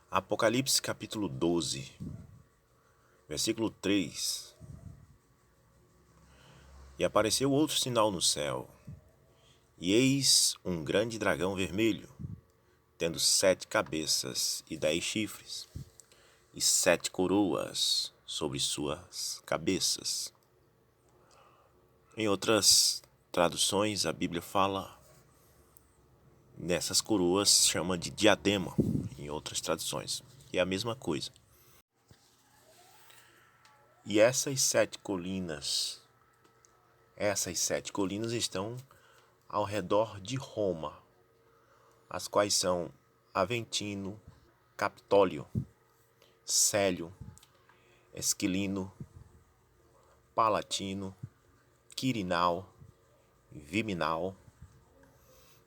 Apocalipse capítulo 12, versículo 3. E apareceu outro sinal no céu, e eis um grande dragão vermelho, tendo 7 cabeças e 10 chifres, e 7 coroas sobre suas cabeças. Em outras traduções, a Bíblia fala nessas coroas, chama de diadema, em outras traduções, que é a mesma coisa. E essas 7 colinas estão ao redor de Roma, as quais são Aventino, Capitólio, Célio, Esquilino, Palatino, Quirinal, Viminal.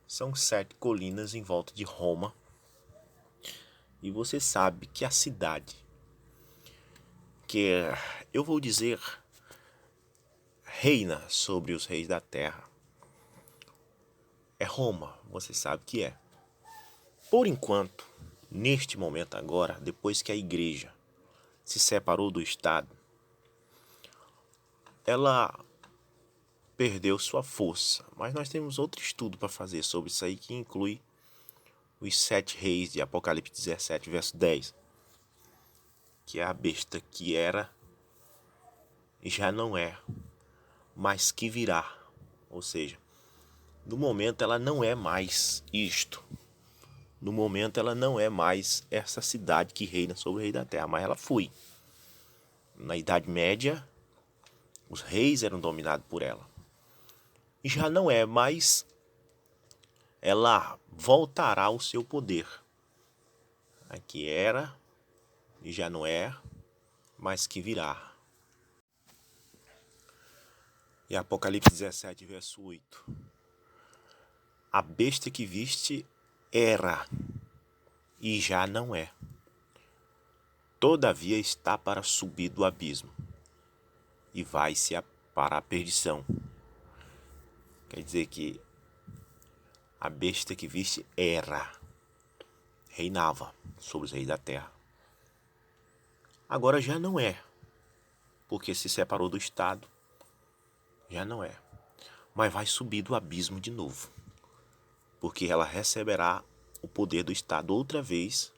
São 7 colinas em volta de Roma. E você sabe que a cidade, que eu vou dizer, reina sobre os reis da terra, é Roma, você sabe que é. Por enquanto, neste momento agora, depois que a igreja se separou do Estado, ela perdeu sua força. Mas nós temos outro estudo para fazer sobre isso aí, que inclui os 7 reis de Apocalipse 17, verso 10. Que é a besta que era e já não é, mas que virá. Ou seja, no momento ela não é mais isto. No momento ela não é mais essa cidade que reina sobre o rei da terra, mas ela foi. Na Idade Média, os reis eram dominados por ela. E já não é mais, ela voltará ao seu poder. Aqui era e já não é, mas que virá. E Apocalipse 17, verso 8. A besta que viste era e já não é. Todavia está para subir do abismo e vai-se para a perdição. Quer dizer que a besta que viste era, reinava sobre os reis da terra. Agora já não é, porque se separou do Estado, já não é. Mas vai subir do abismo de novo, porque ela receberá o poder do Estado outra vez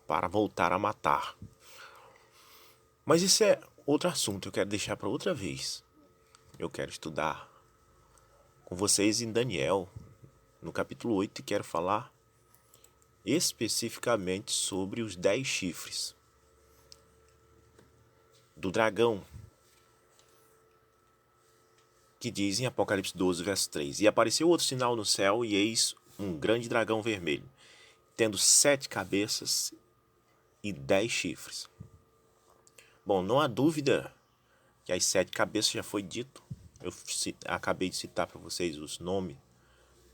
para voltar a matar. Mas isso é outro assunto, eu quero deixar para outra vez. Eu quero estudar com vocês em Daniel, no capítulo 8, e quero falar especificamente sobre os 10 chifres do dragão, que diz em Apocalipse 12, verso 3. E apareceu outro sinal no céu, e eis um grande dragão vermelho, tendo 7 cabeças e 10 chifres. Bom, não há dúvida que as 7 cabeças já foi dito. Eu acabei de citar para vocês os nomes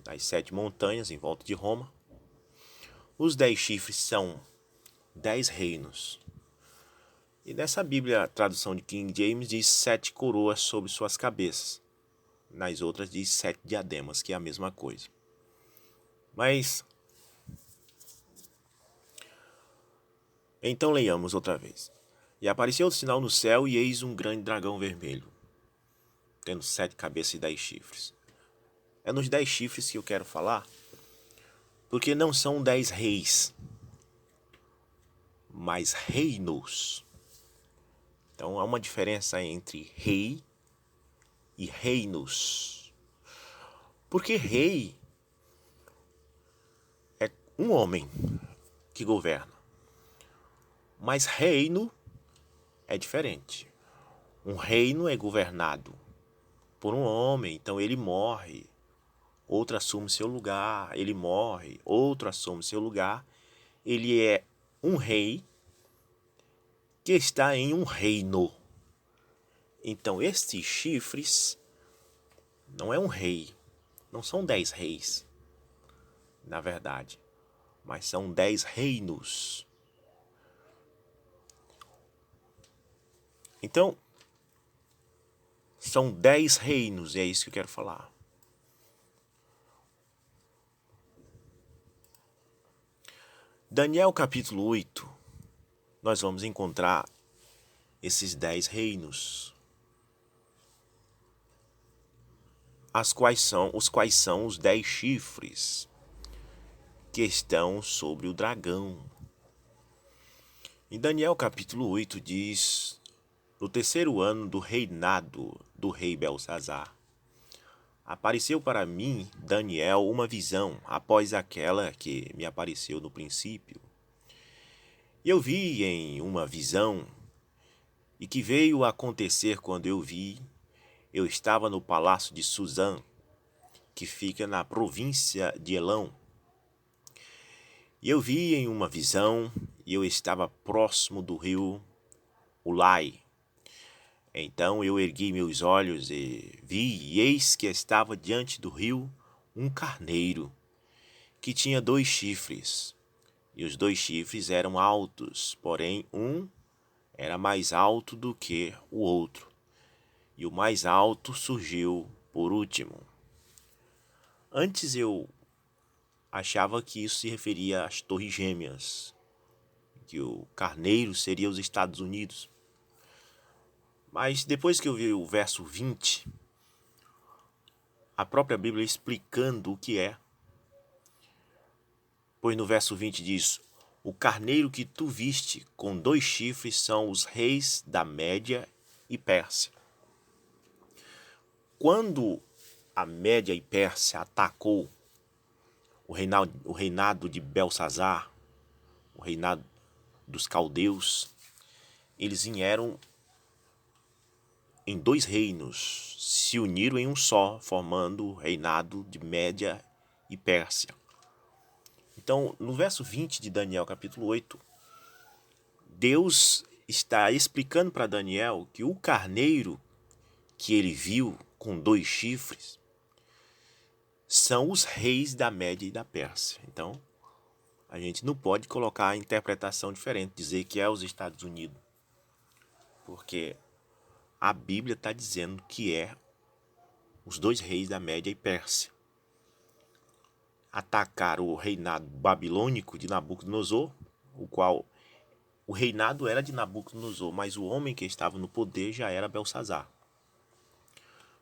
das 7 montanhas em volta de Roma. Os 10 chifres são 10 reinos. E nessa Bíblia, a tradução de King James diz 7 coroas sobre suas cabeças. Nas outras diz 7 diademas, que é a mesma coisa. Mas então leiamos outra vez. E apareceu outro sinal no céu, e eis um grande dragão vermelho, tendo 7 cabeças e 10 chifres. É nos 10 chifres que eu quero falar, porque não são 10 reis, mas reinos. Então há uma diferença entre rei e reinos. Porque rei é um homem que governa, mas reino é diferente. Um reino é governado por um homem, então ele morre, outro assume seu lugar, ele morre, outro assume seu lugar. Ele é um rei que está em um reino. Então estes chifres não é um rei, não são 10 reis, na verdade, mas são 10 reinos. Então, são 10 reinos, e é isso que eu quero falar. Daniel capítulo 8, nós vamos encontrar esses 10 reinos, os quais são os 10 chifres que estão sobre o dragão. Em Daniel capítulo 8 diz: no terceiro ano do reinado do rei Belsazar, apareceu para mim, Daniel, uma visão, após aquela que me apareceu no princípio. E eu vi em uma visão, e que veio a acontecer quando eu vi, eu estava no palácio de Suzã, que fica na província de Elão. E eu vi em uma visão, e eu estava próximo do rio Ulai. Então eu ergui meus olhos e vi, e eis que estava diante do rio um carneiro, que tinha 2 chifres. E os 2 chifres eram altos, porém um era mais alto do que o outro. E o mais alto surgiu por último. Antes eu achava que isso se referia às Torres Gêmeas, que o carneiro seria os Estados Unidos. Mas depois que eu vi o verso 20, a própria Bíblia explicando o que é, pois no verso 20 diz: o carneiro que tu viste com 2 chifres são os reis da Média e Pérsia. Quando a Média e Pérsia atacou o reinado de Belsazar, o reinado dos caldeus, eles vieram em 2 reinos, se uniram em um só, formando o reinado de Média e Pérsia. Então, no verso 20 de Daniel capítulo 8, Deus está explicando para Daniel que o carneiro que ele viu com 2 chifres são os reis da Média e da Pérsia. Então, a gente não pode colocar a interpretação diferente, dizer que é os Estados Unidos, porque a Bíblia está dizendo que é os 2 reis da Média e Pérsia. Atacaram o reinado babilônico de Nabucodonosor, o qual o reinado era de Nabucodonosor, mas o homem que estava no poder já era Belsazar.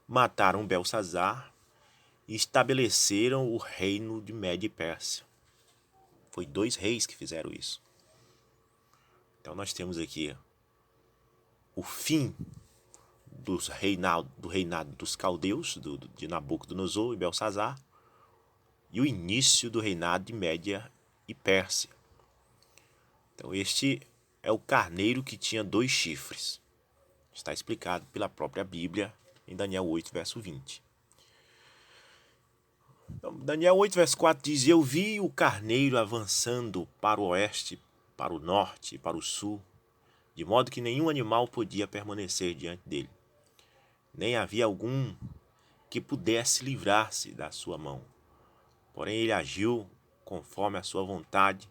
Mataram Belsazar e estabeleceram o reino de Média e Pérsia. Foi 2 reis que fizeram isso. Então nós temos aqui o fim do reinado dos caldeus, de Nabucodonosor e Belsazar, e o início do reinado de Média e Pérsia. Então este é o carneiro que tinha 2 chifres. Está explicado pela própria Bíblia em Daniel 8, verso 20. Então, Daniel 8, verso 4 diz: eu vi o carneiro avançando para o oeste, para o norte e para o sul, de modo que nenhum animal podia permanecer diante dele. Nem havia algum que pudesse livrar-se da sua mão. Porém ele agiu conforme a sua vontade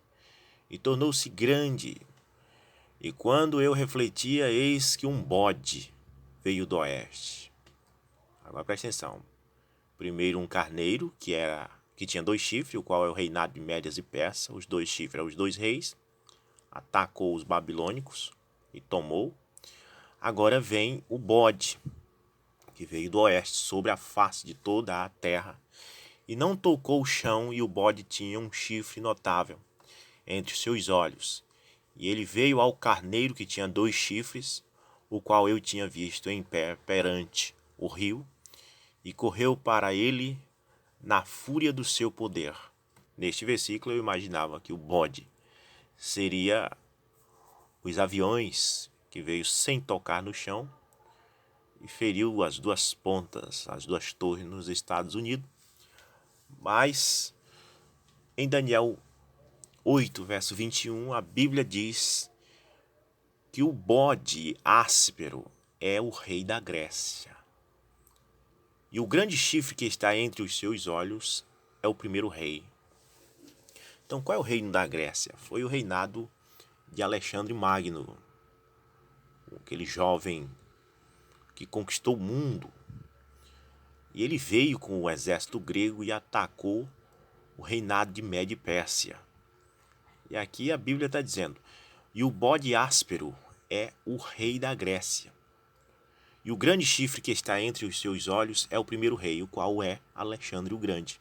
e tornou-se grande. E quando eu refletia, eis que um bode veio do oeste. Agora presta atenção. Primeiro um carneiro, que tinha 2 chifres, o qual é o reinado de Médias e Persas. Os 2 chifres eram os 2 reis. Atacou os babilônicos e tomou. Agora vem o bode, que veio do oeste, sobre a face de toda a terra. E não tocou o chão, e o bode tinha um chifre notável entre os seus olhos. E ele veio ao carneiro que tinha 2 chifres, o qual eu tinha visto em pé perante o rio, e correu para ele na fúria do seu poder. Neste versículo eu imaginava que o bode seria os aviões que veio sem tocar no chão e feriu as 2 pontas, as 2 torres nos Estados Unidos. Mas em Daniel 8, verso 21, a Bíblia diz que o bode áspero é o rei da Grécia. E o grande chifre que está entre os seus olhos é o primeiro rei. Então, qual é o reino da Grécia? Foi o reinado de Alexandre Magno, aquele jovem que conquistou o mundo. E ele veio com o exército grego e atacou o reinado de Média e Pérsia. E aqui a Bíblia está dizendo: e o bode áspero é o rei da Grécia. E o grande chifre que está entre os seus olhos é o primeiro rei, o qual é Alexandre o Grande.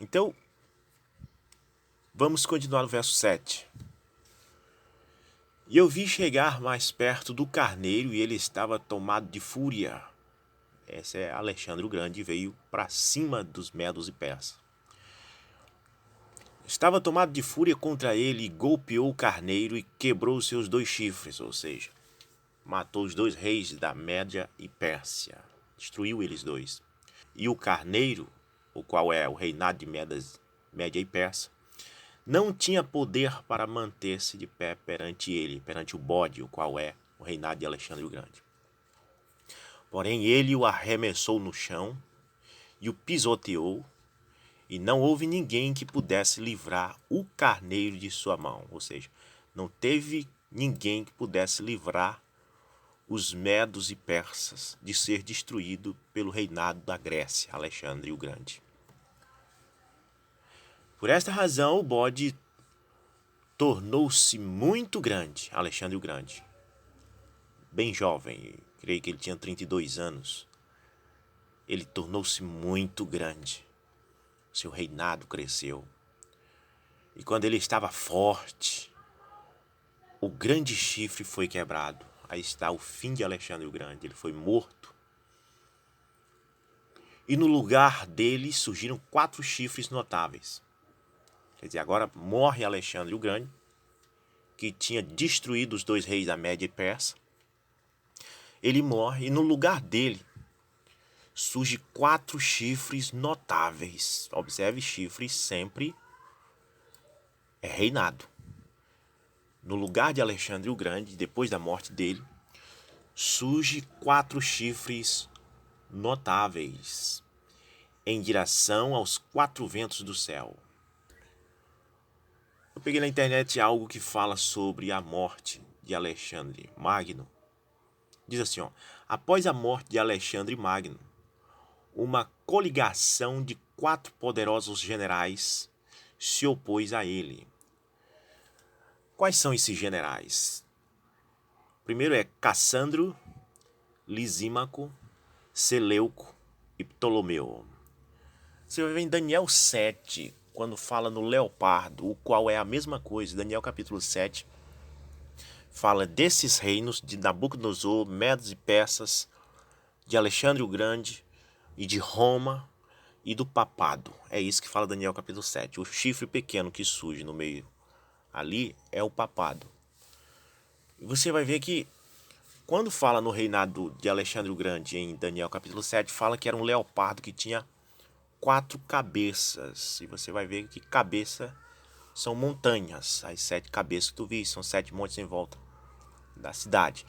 Então, vamos continuar no verso 7. E eu vi chegar mais perto do carneiro e ele estava tomado de fúria. Esse é Alexandre o Grande, veio para cima dos medos e persas. Estava tomado de fúria contra ele e golpeou o carneiro e quebrou os seus 2 chifres, ou seja, matou os 2 reis da Média e Pérsia, destruiu eles 2. E o carneiro, o qual é o reinado de Média e Pérsia, não tinha poder para manter-se de pé perante ele, perante o bode, o qual é o reinado de Alexandre o Grande. Porém ele o arremessou no chão e o pisoteou, e não houve ninguém que pudesse livrar o carneiro de sua mão. Ou seja, não teve ninguém que pudesse livrar os medos e persas de ser destruído pelo reinado da Grécia, Alexandre o Grande. Por esta razão, o bode tornou-se muito grande, Alexandre o Grande. Bem jovem, creio que ele tinha 32 anos. Ele tornou-se muito grande. Seu reinado cresceu. E quando ele estava forte, o grande chifre foi quebrado. Aí está o fim de Alexandre o Grande. Ele foi morto. E no lugar dele surgiram 4 chifres notáveis. Quer dizer, agora morre Alexandre o Grande, que tinha destruído os 2 reis da Média e Persa. Ele morre e no lugar dele surge 4 chifres notáveis. Observe, chifres sempre é reinado. No lugar de Alexandre o Grande, depois da morte dele, surge 4 chifres notáveis em direção aos 4 ventos do céu. Eu peguei na internet algo que fala sobre a morte de Alexandre Magno. Diz assim, após a morte de Alexandre Magno, uma coligação de 4 poderosos generais se opôs a ele. Quais são esses generais? Primeiro é Cassandro, Lisímaco, Seleuco e Ptolomeu. Você vai ver em Daniel 7, quando fala no leopardo, o qual é a mesma coisa. Daniel capítulo 7 fala desses reinos de Nabucodonosor, Medos e Persas, de Alexandre o Grande e de Roma e do papado. É isso que fala Daniel capítulo 7. O chifre pequeno que surge no meio ali é o papado. E você vai ver que quando fala no reinado de Alexandre o Grande em Daniel capítulo 7, fala que era um leopardo que tinha 4 cabeças. E você vai ver que cabeça são montanhas. As 7 cabeças que tu viste são 7 montes em volta da cidade.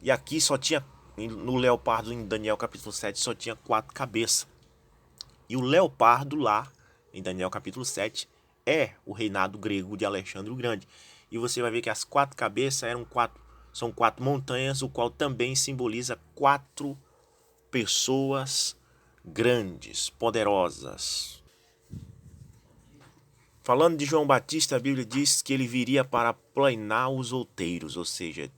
E aqui só tinha, no leopardo em Daniel capítulo 7, só tinha 4 cabeças. E o leopardo lá, em Daniel capítulo 7, é o reinado grego de Alexandre o Grande. E você vai ver que as 4 cabeças são 4 montanhas, o qual também simboliza 4 pessoas grandes, poderosas. Falando de João Batista, a Bíblia diz que ele viria para planar os outeiros, ou seja,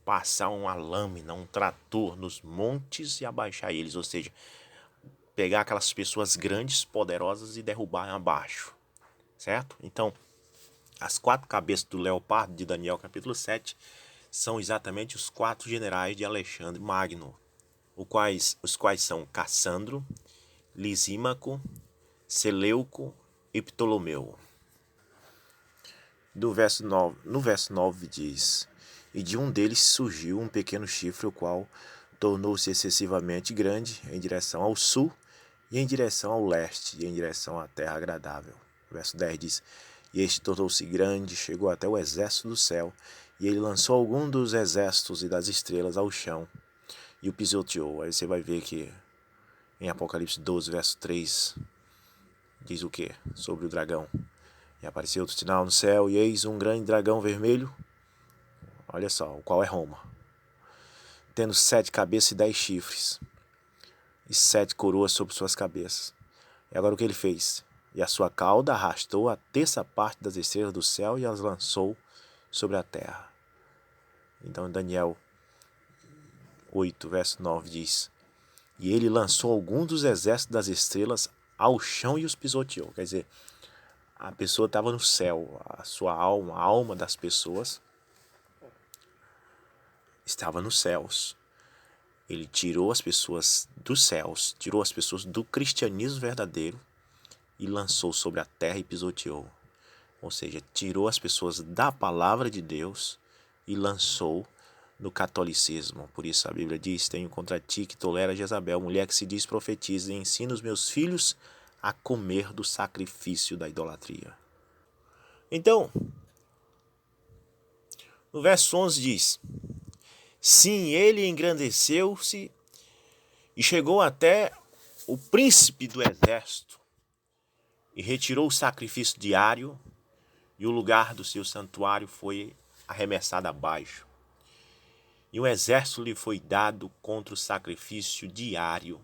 passar uma lâmina, um trator nos montes e abaixar eles, ou seja, pegar aquelas pessoas grandes, poderosas e derrubar abaixo, certo? Então, as 4 cabeças do leopardo de Daniel capítulo 7 são exatamente os 4 generais de Alexandre Magno, os quais são Cassandro, Lisímaco, Seleuco e Ptolomeu. No verso 9 diz: e de um deles surgiu um pequeno chifre, o qual tornou-se excessivamente grande em direção ao sul e em direção ao leste e em direção à terra agradável. Verso 10 diz: e este tornou-se grande, chegou até o exército do céu, e ele lançou algum dos exércitos e das estrelas ao chão e o pisoteou. Aí você vai ver que em Apocalipse 12, verso 3, diz o que? Sobre o dragão. E apareceu outro sinal no céu, e eis um grande dragão vermelho, olha só, o qual é Roma, tendo 7 cabeças e 10 chifres, e 7 coroas sobre suas cabeças. E agora o que ele fez? e a sua cauda arrastou a terça parte das estrelas do céu e as lançou sobre a terra. Então Daniel 8, verso 9 diz: e ele lançou alguns dos exércitos das estrelas ao chão e os pisoteou. Quer dizer, a pessoa estava no céu, a sua alma, a alma das pessoas estava nos céus. Ele tirou as pessoas dos céus, tirou as pessoas do cristianismo verdadeiro e lançou sobre a terra e pisoteou. Ou seja, tirou as pessoas da palavra de Deus e lançou no catolicismo. Por isso a Bíblia diz: tenho contra ti que tolera Jezabel, mulher que se diz profetiza, e ensina os meus filhos a comer do sacrifício da idolatria. Então, no verso 11 diz: sim, ele engrandeceu-se e chegou até o príncipe do exército e retirou o sacrifício diário, e o lugar do seu santuário foi arremessado abaixo. E um exército lhe foi dado contra o sacrifício diário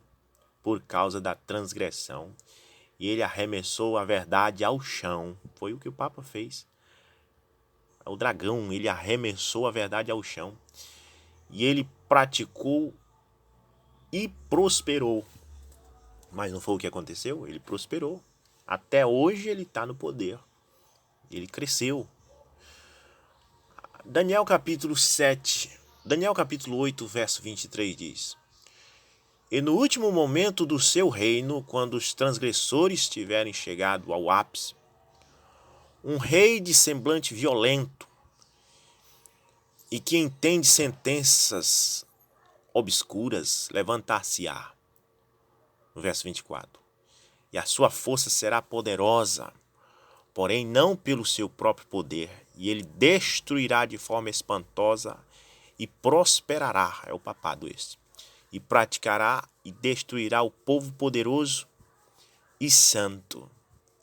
por causa da transgressão. E ele arremessou a verdade ao chão. Foi o que o Papa fez. O dragão, ele arremessou a verdade ao chão. E ele praticou e prosperou. Mas não foi o que aconteceu? Ele prosperou. Até hoje ele está no poder. Ele cresceu. Daniel capítulo 8, verso 23 diz: e no último momento do seu reino, quando os transgressores tiverem chegado ao ápice, um rei de semblante violento e que entende sentenças obscuras levantar-se-á. No verso 24. E a sua força será poderosa, porém não pelo seu próprio poder, e ele destruirá de forma espantosa e prosperará, é o papado esse, e praticará e destruirá o povo poderoso e santo,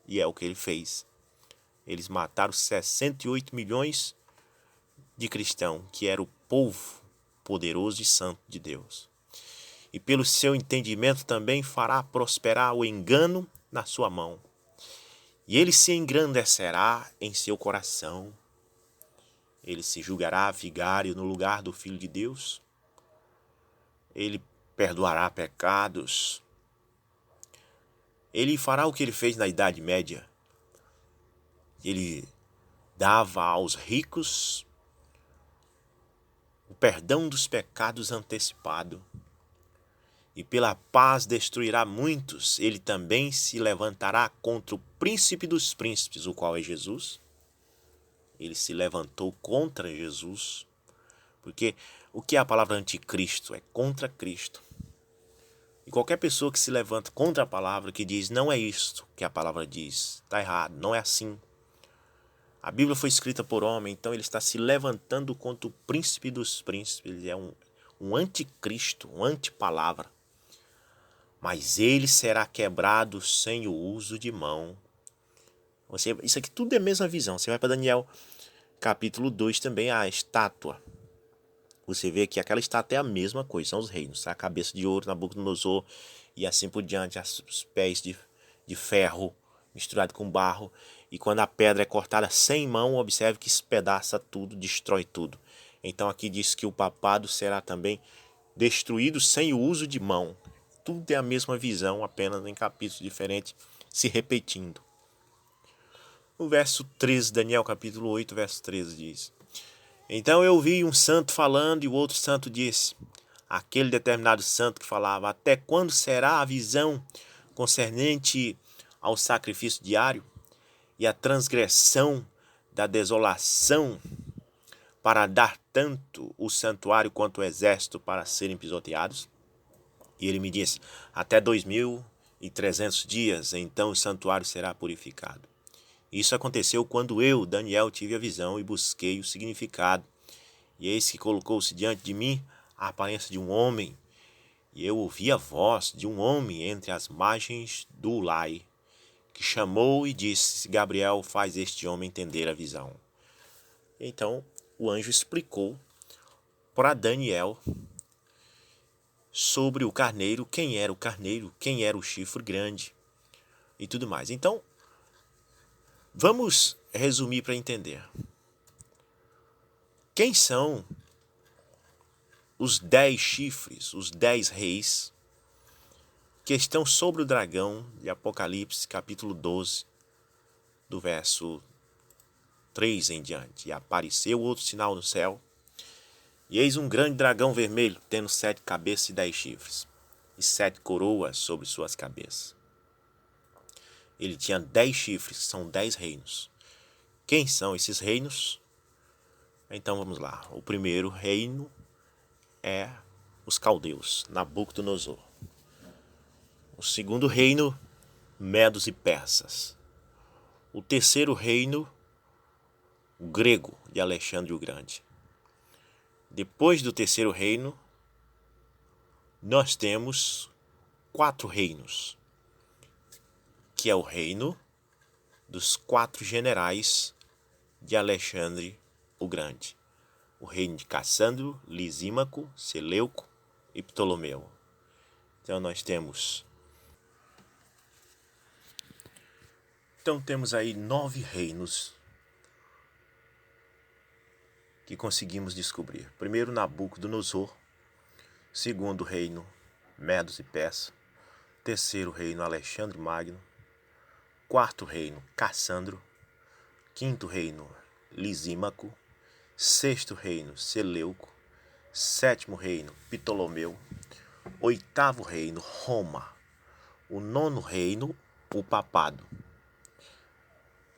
e é o que ele fez. Eles mataram 68 milhões de cristãos, que era o povo poderoso e santo de Deus. E pelo seu entendimento também fará prosperar o engano na sua mão. E ele se engrandecerá em seu coração. Ele se julgará vigário no lugar do Filho de Deus. Ele perdoará pecados. Ele fará o que ele fez na Idade Média. Ele dava aos ricos o perdão dos pecados antecipado. E pela paz destruirá muitos. Ele também se levantará contra o príncipe dos príncipes, o qual é Jesus. Ele se levantou contra Jesus. Porque o que é a palavra anticristo? É contra Cristo. E qualquer pessoa que se levanta contra a palavra, que diz não é isto que a palavra diz, está errado, não é assim. A Bíblia foi escrita por homem, então ele está se levantando contra o príncipe dos príncipes. Ele é um anticristo, um antipalavra. Mas ele será quebrado sem o uso de mão. Isso aqui tudo é a mesma visão. Você vai para Daniel capítulo 2 também, a estátua. Você vê que aquela estátua é a mesma coisa, são os reinos. A cabeça de ouro, Nabucodonosor e assim por diante, os pés de ferro misturado com barro. E quando a pedra é cortada sem mão, observe que espedaça tudo, destrói tudo. Então aqui diz que o papado será também destruído sem o uso de mão. Tudo é a mesma visão, apenas em capítulos diferentes, se repetindo. O verso 13, Daniel capítulo 8, verso 13 diz: então eu vi um santo falando e o outro santo disse, aquele determinado santo que falava, até quando será a visão concernente ao sacrifício diário e a transgressão da desolação, para dar tanto o santuário quanto o exército para serem pisoteados? E ele me disse, até 2.300 dias, então o santuário será purificado. Isso aconteceu quando eu, Daniel, tive a visão e busquei o significado. E eis que colocou-se diante de mim a aparência de um homem. E eu ouvi a voz de um homem entre as margens do Ulai, que chamou e disse, Gabriel, faz este homem entender a visão. Então o anjo explicou para Daniel sobre o carneiro, quem era o carneiro, quem era o chifre grande e tudo mais. Então Vamos resumir para entender. Quem são os 10 chifres, os 10 reis que estão sobre o dragão de Apocalipse, capítulo 12, do verso 3 em diante? E apareceu outro sinal no céu, e eis um grande dragão vermelho, tendo 7 cabeças e 10 chifres, e 7 coroas sobre suas cabeças. Ele tinha 10 chifres, que são 10 reinos. Quem são esses reinos? Então vamos lá. O primeiro reino é os caldeus, Nabucodonosor. O segundo reino, medos e persas. O terceiro reino, o grego, de Alexandre o Grande. Depois do terceiro reino, nós temos 4 reinos, que é o reino dos 4 generais de Alexandre o Grande. O reino de Cassandro, Lisímaco, Seleuco e Ptolomeu. Então temos aí 9 reinos que conseguimos descobrir. Primeiro, Nabucodonosor. Segundo reino, Medos e Persas. Terceiro reino, Alexandre Magno. Quarto reino, Cassandro. Quinto reino, Lisímaco. Sexto reino, Seleuco. Sétimo reino, Ptolomeu. Oitavo reino, Roma. O nono reino, o papado.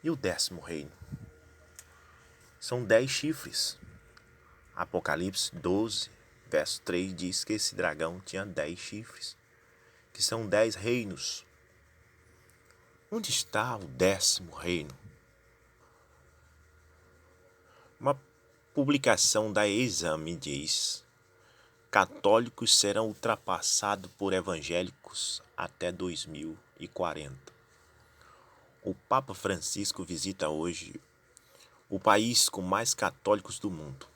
E o 10º reino? São 10 chifres. Apocalipse 12, verso 3 diz que esse dragão tinha 10 chifres, que são 10 reinos. Onde está o 10º reino? Uma publicação da Exame diz: católicos serão ultrapassados por evangélicos até 2040. O Papa Francisco visita hoje o país com mais católicos do mundo,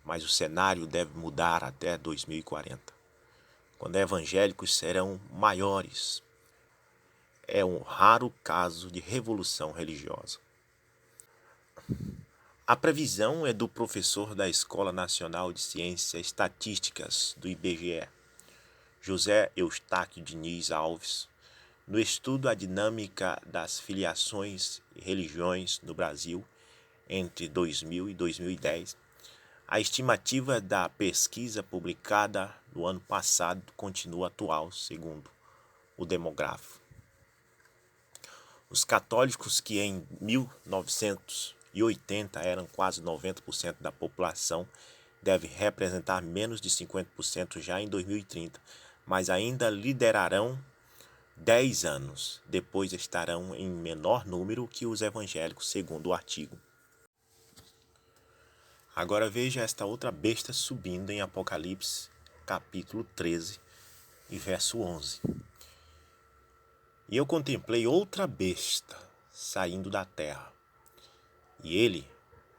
mas o cenário deve mudar até 2040, quando evangélicos serão maiores. É um raro caso de revolução religiosa. A previsão é do professor da Escola Nacional de Ciências Estatísticas do IBGE, José Eustáquio Diniz Alves, no estudo A Dinâmica das Filiações e Religiões no Brasil entre 2000 e 2010. A estimativa da pesquisa publicada no ano passado continua atual, segundo o demógrafo. Os católicos, que em 1980 eram quase 90% da população, devem representar menos de 50% já em 2030, mas ainda liderarão 10 anos. Depois estarão em menor número que os evangélicos, segundo o artigo. Agora veja esta outra besta subindo em Apocalipse, capítulo 13 e verso 11. E eu contemplei outra besta saindo da terra. E ele,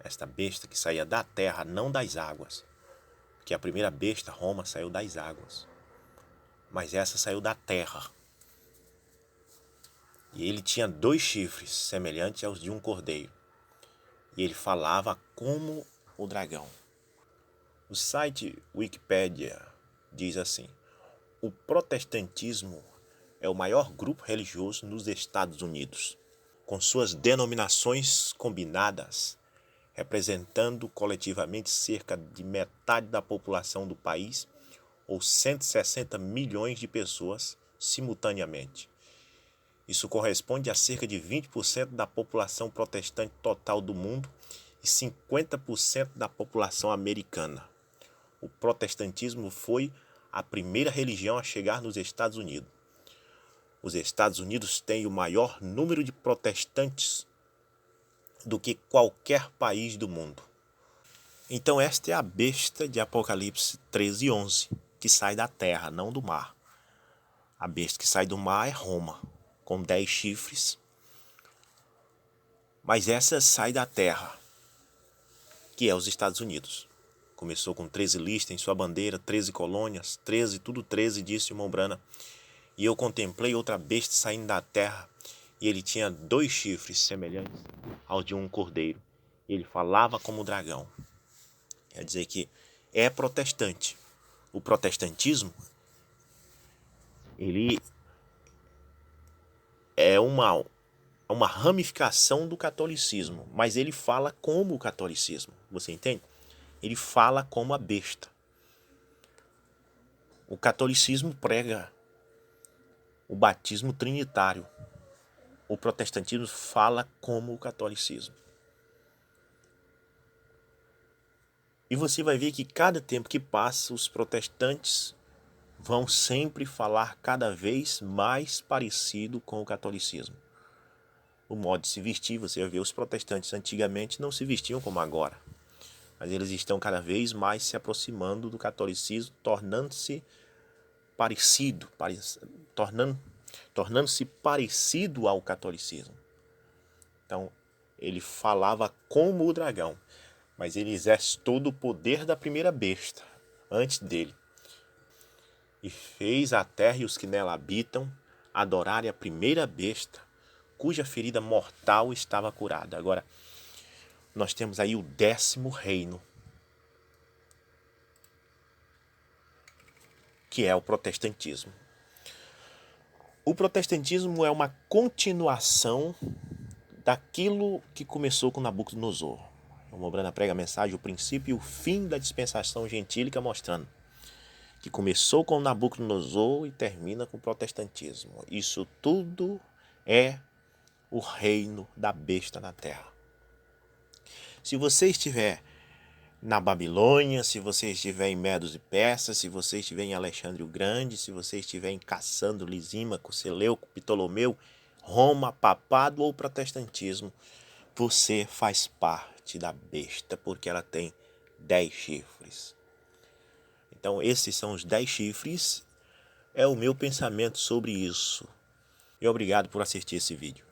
esta besta que saía da terra, não das águas, porque a primeira besta, Roma, saiu das águas, mas essa saiu da terra. E ele tinha 2 chifres, semelhantes aos de um cordeiro. E ele falava como o dragão. O site Wikipedia diz assim: o protestantismo é o maior grupo religioso nos Estados Unidos, com suas denominações combinadas, representando coletivamente cerca de metade da população do país, ou 160 milhões de pessoas simultaneamente. Isso corresponde a cerca de 20% da população protestante total do mundo e 50% da população americana. O protestantismo foi a primeira religião a chegar nos Estados Unidos. Os Estados Unidos têm o maior número de protestantes do que qualquer país do mundo. Então esta é a besta de Apocalipse 13 e 11, que sai da terra, não do mar. A besta que sai do mar é Roma, com 10 chifres, mas essa sai da terra, que é os Estados Unidos. Começou com 13 listas em sua bandeira, 13 colônias, 13, tudo 13, disse Mombrana. E eu contemplei outra besta saindo da terra, e ele tinha 2 chifres semelhantes ao de um cordeiro. Ele falava como o dragão. Quer dizer que é protestante. O protestantismo, ele é uma ramificação do catolicismo, mas ele fala como o catolicismo, você entende? Ele fala como a besta. O catolicismo prega o batismo trinitário. O protestantismo fala como o catolicismo. E você vai ver que cada tempo que passa, os protestantes vão sempre falar cada vez mais parecido com o catolicismo. O modo de se vestir, você vai ver, os protestantes antigamente não se vestiam como agora. Mas eles estão cada vez mais se aproximando do catolicismo, tornando-se parecido, tornando-se parecido ao catolicismo. Então, ele falava como o dragão, mas ele exerce todo o poder da primeira besta, antes dele. E fez a terra e os que nela habitam adorarem a primeira besta, cuja ferida mortal estava curada. Agora, nós temos aí o 10º reino, que é o protestantismo. O protestantismo é uma continuação daquilo que começou com Nabucodonosor. O Mombrana prega a mensagem, o princípio e o fim da dispensação gentílica, mostrando que começou com Nabucodonosor e termina com o protestantismo. Isso tudo é o reino da besta na terra. Se você estiver na Babilônia, se você estiver em Medos e Persas, se você estiver em Alexandre o Grande, se você estiver em Cassandro, Lisímaco, Seleuco, Ptolomeu, Roma, papado ou protestantismo, você faz parte da besta, porque ela tem 10 chifres. Então esses são os 10 chifres, é o meu pensamento sobre isso. E obrigado por assistir esse vídeo.